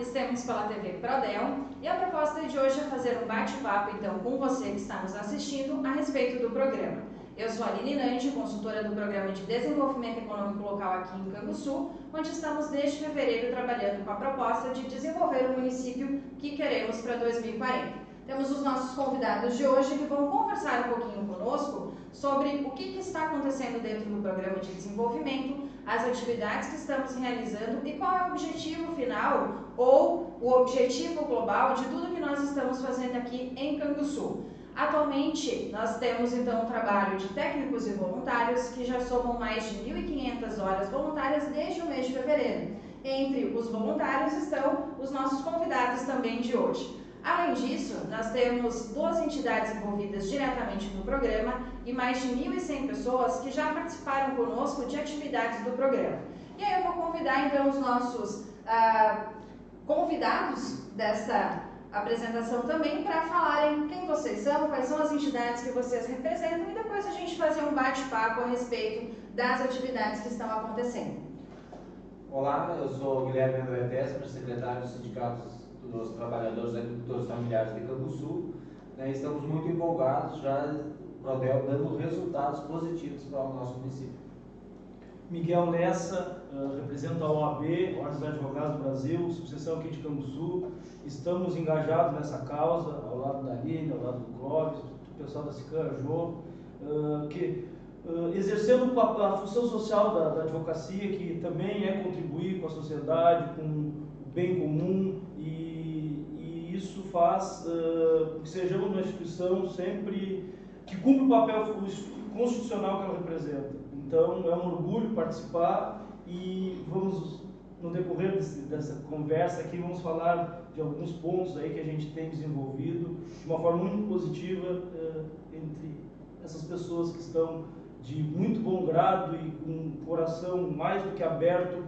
estamos pela TV Prodel e a proposta de hoje é fazer um bate-papo então com você que está nos assistindo a respeito do programa. Eu sou a Aline Nandi, consultora do Programa de Desenvolvimento Econômico Local aqui em Canguçu, onde estamos desde fevereiro trabalhando com a proposta de desenvolver o município que queremos para 2040. Temos os nossos convidados de hoje que vão conversar um pouquinho conosco sobre o que está acontecendo dentro do Programa de Desenvolvimento, as atividades que estamos realizando e qual é o objetivo final ou o objetivo global de tudo que nós estamos fazendo aqui em Canguçu. Atualmente, nós temos então um trabalho de técnicos e voluntários que já somam mais de 1.500 horas voluntárias desde o mês de fevereiro. Entre os voluntários estão os nossos convidados também de hoje. Além disso, nós temos 2 entidades envolvidas diretamente no programa e mais de 1.100 pessoas que já participaram conosco de atividades do programa. E aí eu vou convidar então os nossos convidados desta apresentação também para falarem quem vocês são, quais são as entidades que vocês representam e depois a gente fazer um bate-papo a respeito das atividades que estão acontecendo. Olá, eu sou Guilherme André Tesser, secretário dos Sindicatos dos Trabalhadores e Agricultores Familiares de Canguçu. Estamos muito empolgados, já o Prodel dando resultados positivos para o nosso município. Miguel Lessa, representa a OAB, Ordem dos Advogados do Brasil, subseção aqui de Canguçu. Estamos engajados nessa causa, ao lado da Aline, ao lado do Clóvis, do pessoal da Sican, Jô, exercendo a função social da advocacia, que também é contribuir com a sociedade, com o bem comum, e isso faz que sejamos uma instituição sempre que cumpre o papel constitucional que ela representa. Então, é um orgulho participar e vamos, no decorrer dessa conversa aqui, vamos falar de alguns pontos aí que a gente tem desenvolvido de uma forma muito positiva entre essas pessoas que estão de muito bom grado e com um coração mais do que aberto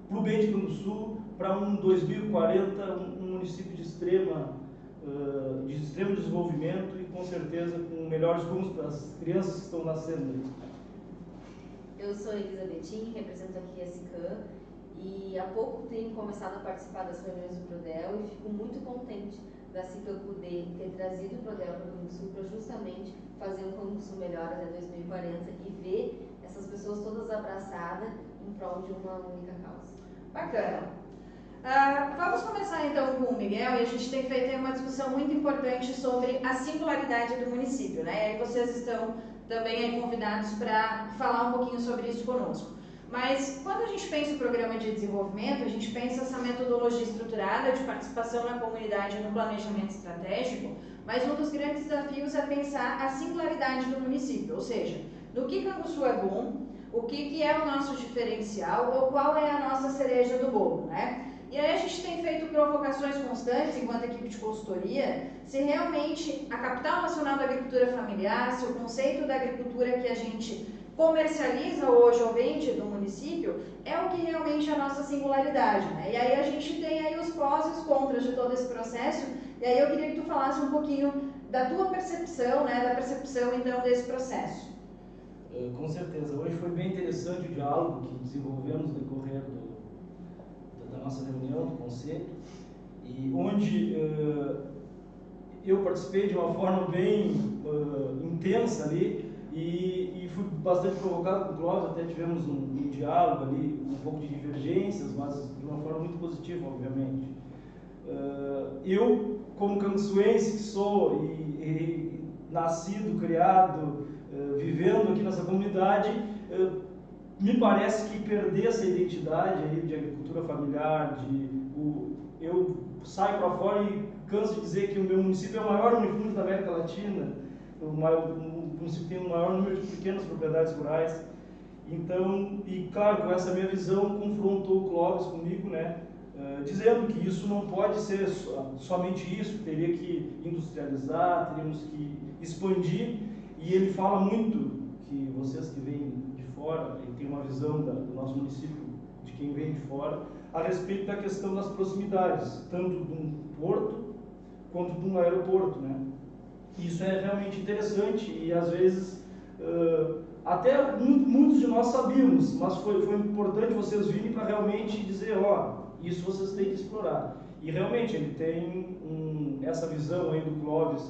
para o bem de Canguçu, para um 2040, um município de extremo desenvolvimento e com certeza com melhores rumos para as crianças que estão nascendo. Eu sou Elisabetinho, represento aqui a Sican e há pouco tenho começado a participar das reuniões do Prodel e fico muito contente da Sican poder ter trazido o Prodel para o Canguçu para justamente fazer um Canguçu melhor até 2040 e ver essas pessoas todas abraçadas em prol de uma única causa. Bacana. Vamos começar então com o Miguel, e a gente tem feito uma discussão muito importante sobre a singularidade do município, né? E aí vocês estão também aí convidados para falar um pouquinho sobre isso conosco. Mas quando a gente pensa o programa de desenvolvimento, a gente pensa essa metodologia estruturada de participação na comunidade no planejamento estratégico, mas um dos grandes desafios é pensar a singularidade do município, ou seja, no que Canguçu é bom, o que é o nosso diferencial ou qual é a nossa cereja do bolo, né? E aí a gente tem feito provocações constantes, enquanto equipe de consultoria, se realmente a capital nacional da agricultura familiar, se o conceito da agricultura que a gente comercializa hoje ou vende do município, é o que realmente é a nossa singularidade, né? E aí a gente tem aí os prós e os contras de todo esse processo, e aí eu queria que tu falasse um pouquinho da tua percepção, né, da percepção então desse processo. Com certeza, hoje foi bem interessante o diálogo que desenvolvemos no decorrer da nossa reunião do conselho, e onde eu participei de uma forma bem intensa ali e fui bastante provocado com o Clóvis, até tivemos um diálogo ali, um pouco de divergências, mas de uma forma muito positiva, obviamente. Eu, como canguçuense que sou e nascido, criado, vivendo aqui nessa comunidade, me parece que perder essa identidade aí de agricultura familiar, eu saio para fora e canso de dizer que o meu município é o maior município da América Latina, o município tem o maior número de pequenas propriedades rurais. Então, e claro, com essa minha visão, confrontou o Clóvis comigo, né, dizendo que isso não pode ser somente isso, teria que industrializar, teríamos que expandir, e ele fala muito que vocês que vêm de fora, e tem uma visão do nosso município, de quem vem de fora, a respeito da questão das proximidades, tanto de um porto quanto de um aeroporto, né? Isso é realmente interessante e às vezes até muitos de nós sabíamos, mas foi importante vocês virem para realmente dizer, ó, Isso vocês têm que explorar. E realmente ele tem essa visão aí do Clóvis,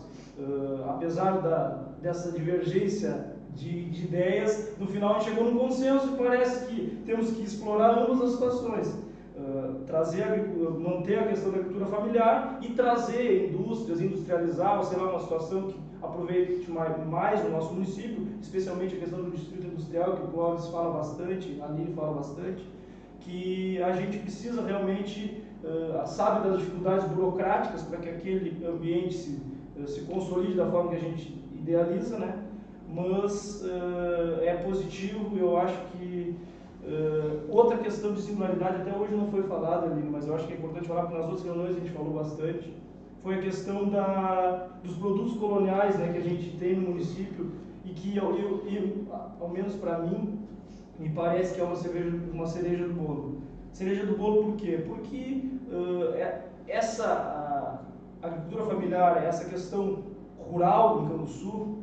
apesar dessa divergência de ideias, no final a gente chegou num consenso e parece que temos que explorar ambas as situações. Manter a questão da agricultura familiar e trazer indústrias, industrializar, ou sei lá, uma situação que aproveite mais o nosso município, especialmente a questão do distrito industrial, que o Clóvis fala bastante, a Aline fala bastante, que a gente precisa realmente, sabe das dificuldades burocráticas para que aquele ambiente se consolide da forma que a gente idealiza, né? Mas é positivo. Eu acho que outra questão de singularidade, até hoje não foi falada, Aline, mas eu acho que é importante falar, porque nas outras reuniões a gente falou bastante, foi a questão dos produtos coloniais, né, que a gente tem no município e que, ao menos para mim, me parece que é uma cereja do bolo. Cereja do bolo por quê? Porque essa agricultura familiar, essa questão rural em Canguçu,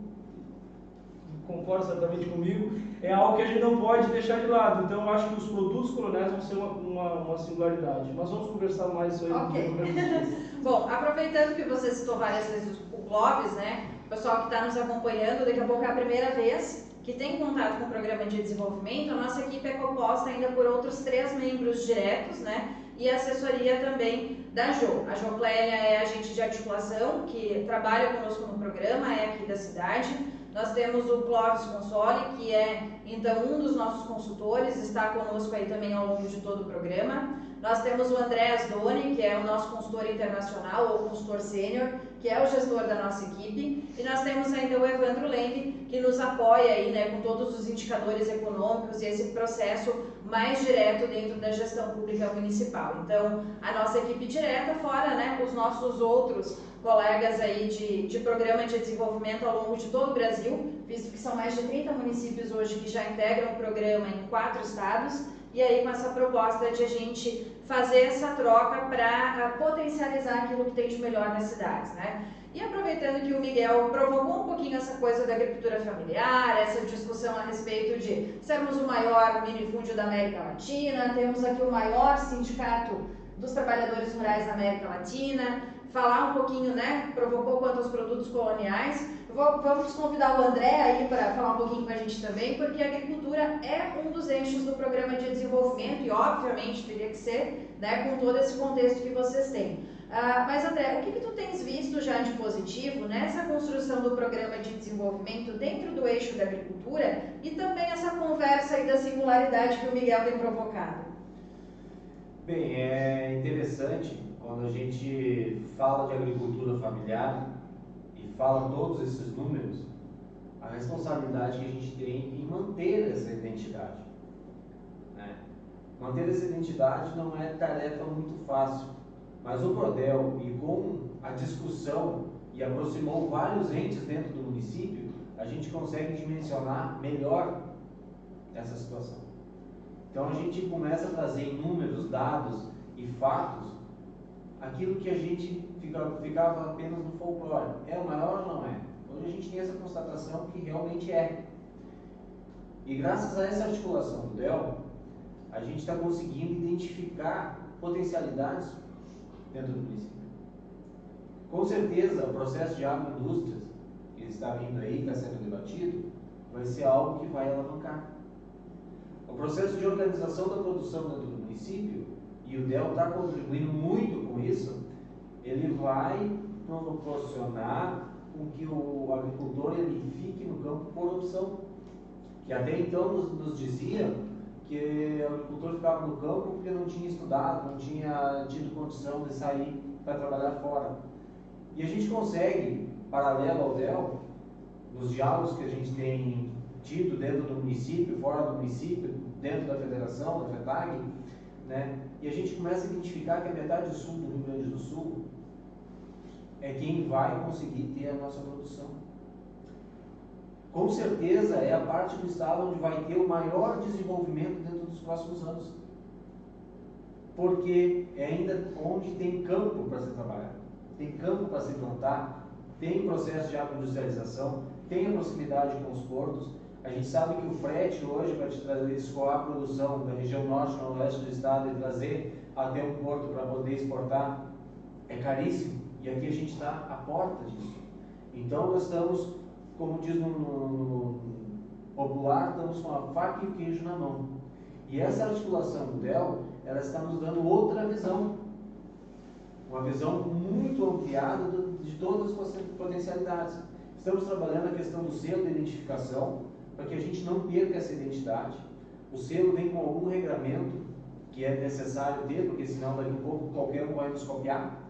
concorda certamente comigo, é algo que a gente não pode deixar de lado. Então, eu acho que os produtos coloniais vão ser uma singularidade. Mas vamos conversar mais sobre isso aí. Ok. Bom, aproveitando que você citou várias vezes o Clóvis, né? O pessoal que está nos acompanhando, daqui a pouco é a primeira vez que tem contato com o programa de desenvolvimento. A nossa equipe é composta ainda por outros 3 membros diretos, né? E a assessoria também da Jo. A Jo Clélia é agente de articulação, que trabalha conosco no programa, é aqui da cidade. Nós temos o Clóvis Consoli, que é, então, um dos nossos consultores, está conosco aí também ao longo de todo o programa. Nós temos o André Asdoni, que é o nosso consultor internacional, ou consultor sênior, que é o gestor da nossa equipe. E nós temos ainda o Evandro Lembe, que nos apoia aí, né, com todos os indicadores econômicos e esse processo mais direto dentro da gestão pública municipal. Então, a nossa equipe direta, fora, né, os nossos outros colegas aí de programa de desenvolvimento ao longo de todo o Brasil, visto que são mais de 30 municípios hoje que já integram o programa em 4 estados, e aí com essa proposta de a gente fazer essa troca para potencializar aquilo que tem de melhor nas cidades, né? E aproveitando que o Miguel provocou um pouquinho essa coisa da agricultura familiar, essa discussão a respeito de sermos o maior minifúndio da América Latina, temos aqui o maior sindicato dos trabalhadores rurais da América Latina, falar um pouquinho, né, provocou quanto aos produtos coloniais. Vamos convidar o André aí para falar um pouquinho com a gente também, porque a agricultura é um dos eixos do programa de desenvolvimento e, obviamente, teria que ser, né, com todo esse contexto que vocês têm. Mas, André, o que tu tens visto já de positivo nessa construção do programa de desenvolvimento dentro do eixo da agricultura e também essa conversa aí da singularidade que o Miguel tem provocado? Bem, é interessante quando a gente fala de agricultura familiar e fala todos esses números, a responsabilidade que a gente tem em manter essa identidade, né? Manter essa identidade não é tarefa muito fácil, mas o Prodel, e com a discussão, e aproximou vários entes dentro do município, a gente consegue dimensionar melhor essa situação. Então a gente começa a trazer em números, dados e fatos aquilo que a gente ficava apenas no folclore. É o maior ou não é? Hoje a gente tem essa constatação que realmente é. E graças a essa articulação do DEL, a gente está conseguindo identificar potencialidades dentro do município. Com certeza, o processo de agroindústrias, que está vindo aí, está sendo debatido, vai ser algo que vai alavancar. O processo de organização da produção dentro do município, e o DEL está contribuindo muito com isso, ele vai proporcionar com que o agricultor ele fique no campo por opção. Que até então nos diziam que o agricultor ficava no campo porque não tinha estudado, não tinha tido condição de sair para trabalhar fora. E a gente consegue, paralelo ao DEL, nos diálogos que a gente tem tido dentro do município, fora do município, dentro da federação, da FETAG, né? E a gente começa a identificar que a metade sul do Rio Grande do Sul é quem vai conseguir ter a nossa produção. Com certeza é a parte do estado onde vai ter o maior desenvolvimento dentro dos próximos anos. Porque é ainda onde tem campo para se trabalhar, tem campo para se plantar, tem processo de agroindustrialização, tem a proximidade com os portos. A gente sabe que o frete hoje, para te trazer, escoar a produção da região norte e noroeste do estado e trazer até um porto para poder exportar é caríssimo, e aqui a gente está à porta disso. Então nós estamos, como diz no popular, estamos com a faca e o queijo na mão. E essa articulação do DEL, ela está nos dando outra visão, uma visão muito ampliada de todas as potencialidades. Estamos trabalhando a questão do selo de identificação, para que a gente não perca essa identidade. O selo vem com algum regramento que é necessário ter, porque senão daqui a pouco qualquer um vai nos copiar,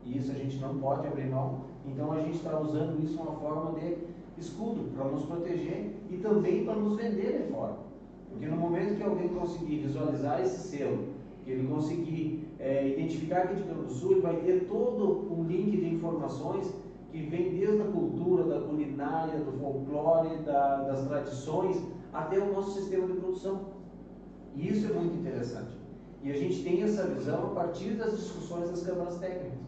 e isso a gente não pode abrir mão. Então a gente está usando isso uma forma de escudo, para nos proteger e também para nos vender de fora. Porque no momento que alguém conseguir visualizar esse selo, que ele conseguir identificar aqui de Campo do Sul, ele vai ter todo um link de informações que vem desde a cultura, da culinária, do folclore, das tradições, até o nosso sistema de produção. E isso é muito interessante. E a gente tem essa visão a partir das discussões das câmaras técnicas,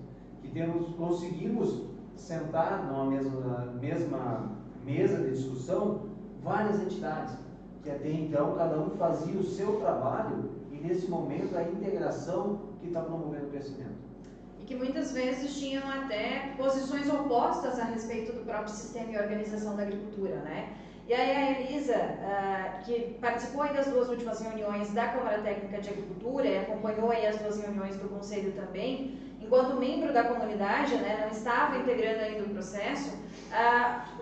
que conseguimos sentar numa mesma mesa de discussão várias entidades, que até então cada um fazia o seu trabalho, e nesse momento a integração que está promovendo o crescimento. E que muitas vezes tinham até posições opostas a respeito do próprio sistema e organização da agricultura, né? E aí a Elisa, que participou aí das duas últimas reuniões da Câmara Técnica de Agricultura e acompanhou aí as duas reuniões do Conselho também, enquanto membro da comunidade, né, não estava integrando ainda o processo,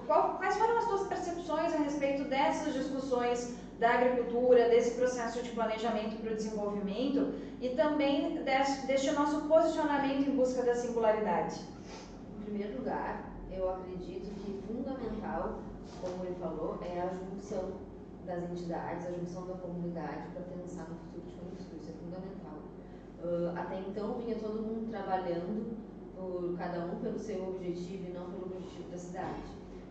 quais foram as suas percepções a respeito dessas discussões da agricultura, desse processo de planejamento para o desenvolvimento e também deste nosso posicionamento em busca da singularidade? Em primeiro lugar, eu acredito que fundamental, como ele falou, é a junção das entidades, a junção da comunidade para pensar no futuro de Campo do Sul. Isso é fundamental. Até então vinha todo mundo trabalhando por cada um pelo seu objetivo e não pelo objetivo da cidade.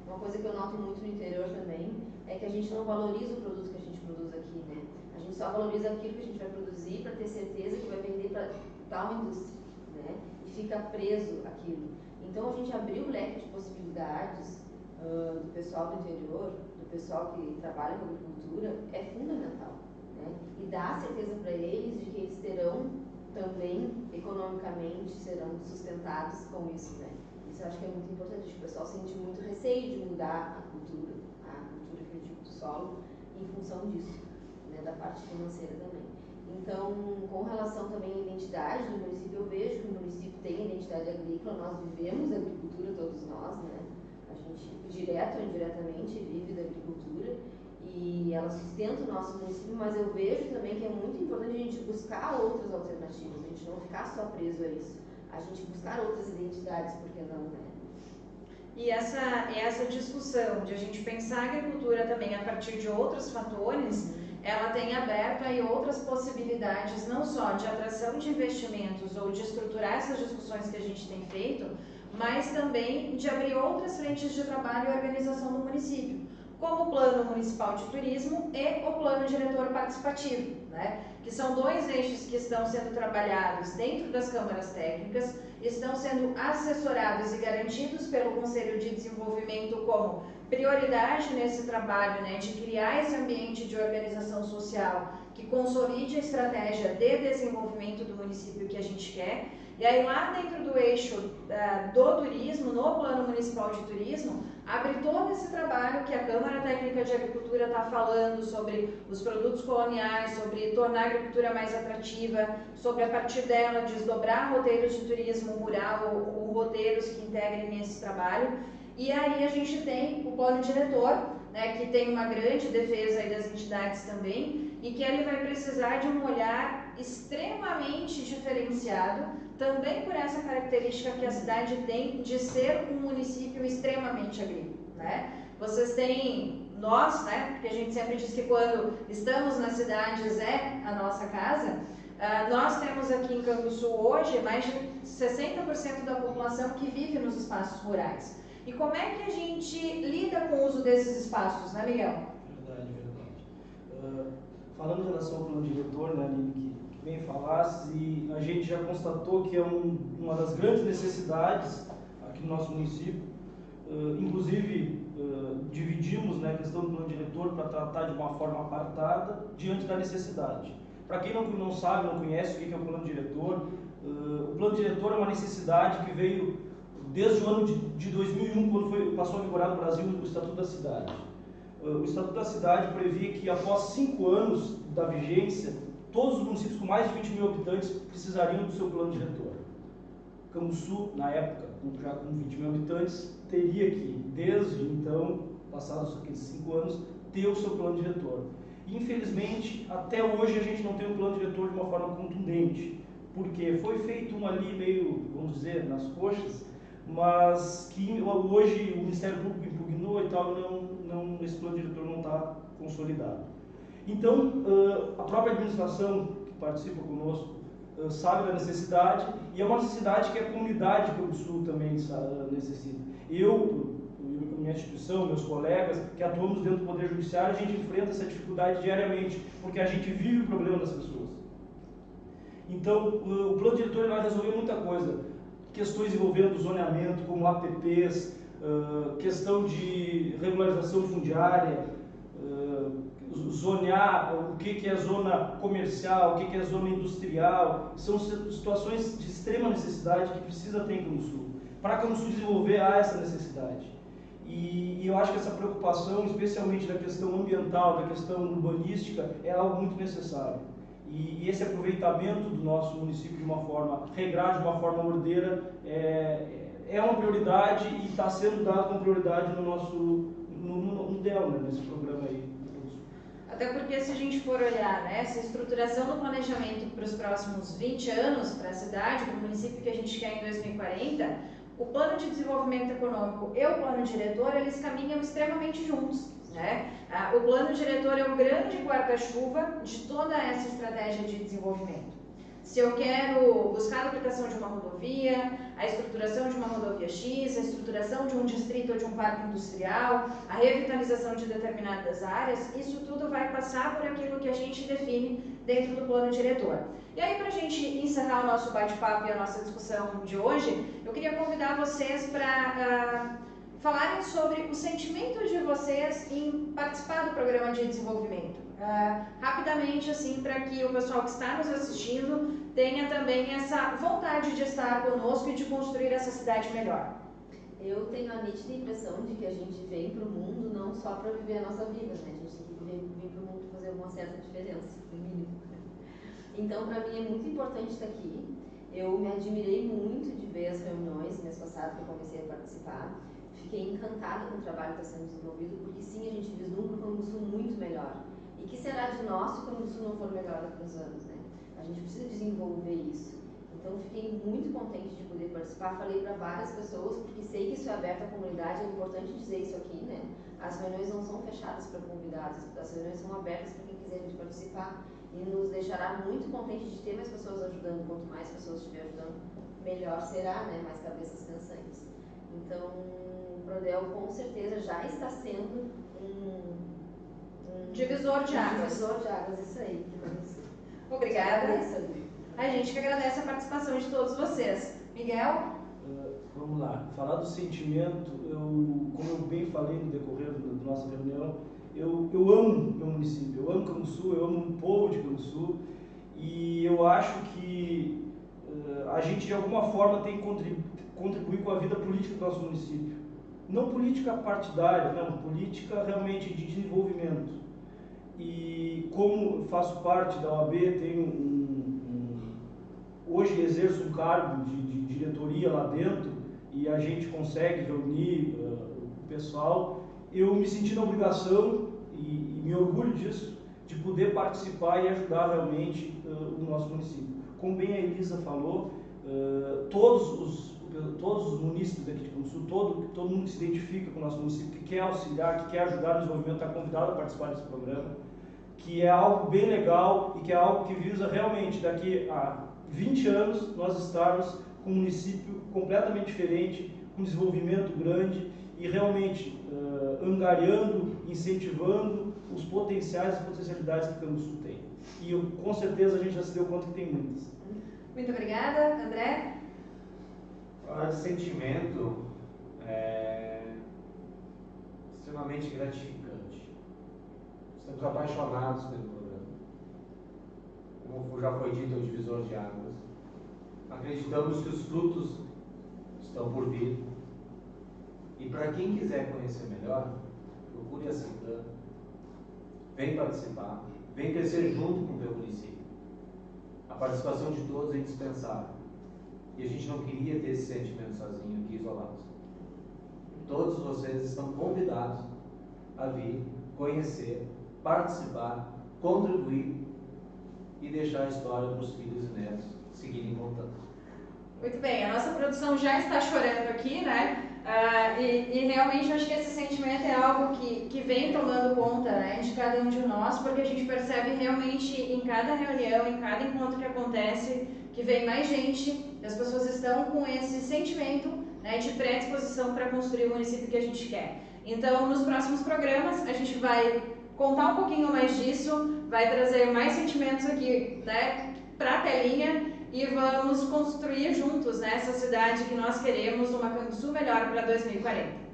Uma coisa que eu noto muito no interior também é que a gente não valoriza o produto que a gente produz aqui, né? A gente só valoriza aquilo que a gente vai produzir para ter certeza que vai vender para tal indústria, né? E fica preso aquilo. Então a gente abriu o leque de possibilidades do pessoal do interior, do pessoal que trabalha com agricultura, é fundamental, né? E dá certeza para eles de que eles terão também, economicamente, serão sustentados com isso, né? Isso eu acho que é muito importante. O pessoal sente muito receio de mudar a cultura que eu digo do solo, em função disso, né? Da parte financeira também. Então, com relação também à identidade do município, eu vejo que o município tem identidade agrícola, nós vivemos da agricultura, todos nós, né? A gente, direto ou indiretamente, vive da agricultura e ela sustenta o nosso município, mas eu vejo também que é muito importante a gente buscar outras alternativas, a gente não ficar só preso a isso, a gente buscar outras identidades, por que não, né? E essa discussão de a gente pensar a agricultura também a partir de outros fatores, ela tem aberto aí outras possibilidades, não só de atração de investimentos ou de estruturar essas discussões que a gente tem feito, mas também de abrir outras frentes de trabalho e organização do município, como o Plano Municipal de Turismo e o Plano Diretor Participativo, né? Que são dois eixos que estão sendo trabalhados dentro das câmaras técnicas, estão sendo assessorados e garantidos pelo Conselho de Desenvolvimento como prioridade nesse trabalho, né, de criar esse ambiente de organização social que consolide a estratégia de desenvolvimento do município que a gente quer. E aí lá dentro do eixo do turismo, no Plano Municipal de Turismo, abre todo esse trabalho que a Câmara Técnica de Agricultura está falando sobre os produtos coloniais, sobre tornar a agricultura mais atrativa, sobre a partir dela desdobrar roteiros de turismo rural ou roteiros que integrem esse trabalho. E aí a gente tem o plano diretor, né, que tem uma grande defesa aí das entidades também, e que ele vai precisar de um olhar extremamente diferenciado, também por essa característica que a cidade tem de ser um município extremamente agrícola, né? Vocês têm, nós, né, porque a gente sempre diz que quando estamos nas cidades é a nossa casa, nós temos aqui em Campo do Sul hoje mais de 60% da população que vive nos espaços rurais. E como é que a gente lida com o uso desses espaços, né, Miguel? Verdade. Falando em relação ao plano diretor, né, Aline, que bem falasse, e a gente já constatou que é uma das grandes necessidades aqui no nosso município. Inclusive, dividimos, né, a questão do plano diretor para tratar de uma forma apartada diante da necessidade. Para quem não sabe, não conhece o que é o plano diretor, o plano diretor é uma necessidade que veio desde o ano de 2001, quando passou a vigorar no Brasil o Estatuto da Cidade. O Estatuto da Cidade previa que após 5 anos da vigência, todos os municípios com mais de 20 mil habitantes precisariam do seu plano diretor. Cambuçu, na época, já com 20 mil habitantes, teria que, desde então, passados aqueles 5 anos, ter o seu plano diretor. Infelizmente, até hoje a gente não tem um plano diretor de uma forma contundente, porque foi feito um ali meio, vamos dizer, nas coxas, mas que hoje o Ministério Público impugnou e tal, esse plano diretor não está consolidado. Então, a própria administração que participa conosco sabe da necessidade, e é uma necessidade que a comunidade de Cambuçu também necessita. Minha instituição, meus colegas que atuamos dentro do Poder Judiciário, a gente enfrenta essa dificuldade diariamente, porque a gente vive o problema das pessoas. Então, o plano diretor vai resolver muita coisa, questões envolvendo zoneamento, como APPs, questão de regularização fundiária, zonear o que é zona comercial, o que é zona industrial, são situações de extrema necessidade que precisa ter em Cambuçu. Para Cambuçu desenvolver, há essa necessidade. E eu acho que essa preocupação, especialmente da questão ambiental, da questão urbanística, é algo muito necessário. E esse aproveitamento do nosso município de uma forma regrada, de uma forma ordeira, é uma prioridade e está sendo dado como prioridade no DEL, né, nesse programa aí. Até porque, se a gente for olhar, né, essa estruturação do planejamento para os próximos 20 anos, para a cidade, para o município que a gente quer em 2040, o plano de desenvolvimento econômico e o plano diretor, eles caminham extremamente juntos, né? O plano diretor é o grande guarda-chuva de toda essa estratégia de desenvolvimento. Se eu quero buscar a aplicação de uma rodovia, a estruturação de uma rodovia X, a estruturação de um distrito ou de um parque industrial, a revitalização de determinadas áreas, isso tudo vai passar por aquilo que a gente define dentro do plano diretor. E aí, para a gente encerrar o nosso bate-papo e a nossa discussão de hoje, eu queria convidar vocês para falarem sobre o sentimento de vocês em participar do programa de desenvolvimento. Rapidamente, assim, para que o pessoal que está nos assistindo tenha também essa vontade de estar conosco e de construir essa cidade melhor. Eu tenho a nítida impressão de que a gente vem para o mundo não só para viver a nossa vida, né? A gente tem que vir para o mundo fazer uma certa diferença, no mínimo. Então, para mim é muito importante estar aqui. Eu me admirei muito de ver as reuniões mês passado que eu comecei a participar. Fiquei encantada com o trabalho que está sendo desenvolvido, porque sim, a gente vislumbra um Cambuçu muito melhor. E que será de nós se o Cambuçu não for melhor daqui a uns anos, né? A gente precisa desenvolver isso. Então, fiquei muito contente de poder participar. Falei para várias pessoas, porque sei que isso é aberto à comunidade, é importante dizer isso aqui, né? As reuniões não são fechadas para convidados, as reuniões são abertas para quem quiser vir participar. E nos deixará muito contente de ter mais pessoas ajudando. Quanto mais pessoas estiver ajudando, melhor será, né? Mais cabeças pensantes. Então, o Prodel com certeza já está sendo um divisor de águas. Divisor de águas, isso aí. Obrigada. A gente que agradece a participação de todos vocês. Miguel? Vamos lá. Falar do sentimento, como eu bem falei no decorrer da nossa reunião, eu amo meu município, eu amo Cambuçu, eu amo o povo de Cambuçu, e eu acho que a gente de alguma forma tem que contribuir com a vida política do nosso município. Não política partidária, não, política realmente de desenvolvimento. E como faço parte da OAB, hoje exerço um cargo de diretoria lá dentro, e a gente consegue reunir o pessoal, eu me senti na obrigação, e me orgulho disso, de poder participar e ajudar realmente o nosso município. Como bem a Elisa falou, todos os munícipes daqui de Cambuçu, todo mundo que se identifica com o nosso município, que quer auxiliar, que quer ajudar no desenvolvimento, está convidado a participar desse programa, que é algo bem legal e que é algo que visa realmente, daqui a 20 anos, nós estarmos com um município completamente diferente, com desenvolvimento grande e realmente angariando, incentivando os potenciais e potencialidades que Cambuçu tem. E com certeza a gente já se deu conta que tem muitas. Muito obrigada. André? Falar de sentimento é extremamente gratificante. Estamos apaixonados pelo programa. como já foi dito, é o divisor de águas. Acreditamos que os frutos estão por vir. E para quem quiser conhecer melhor, procure a CICAN, vem participar, vem crescer junto com o teu município. A participação de todos é indispensável. E a gente não queria ter esse sentimento sozinho aqui, isolados. Todos vocês estão convidados a vir, conhecer, participar, contribuir e deixar a história para os filhos e netos seguirem contando. Muito bem, a nossa produção já está chorando aqui, né? E realmente eu acho que esse sentimento é algo que vem tomando conta, né, de cada um de nós, porque a gente percebe realmente em cada reunião, em cada encontro que acontece, que vem mais gente, as pessoas estão com esse sentimento, né, de predisposição para construir o município que a gente quer. Então, nos próximos programas, a gente vai contar um pouquinho mais disso, vai trazer mais sentimentos aqui, né, para a telinha, e vamos construir juntos, né, essa cidade que nós queremos, uma Canguçu melhor para 2040.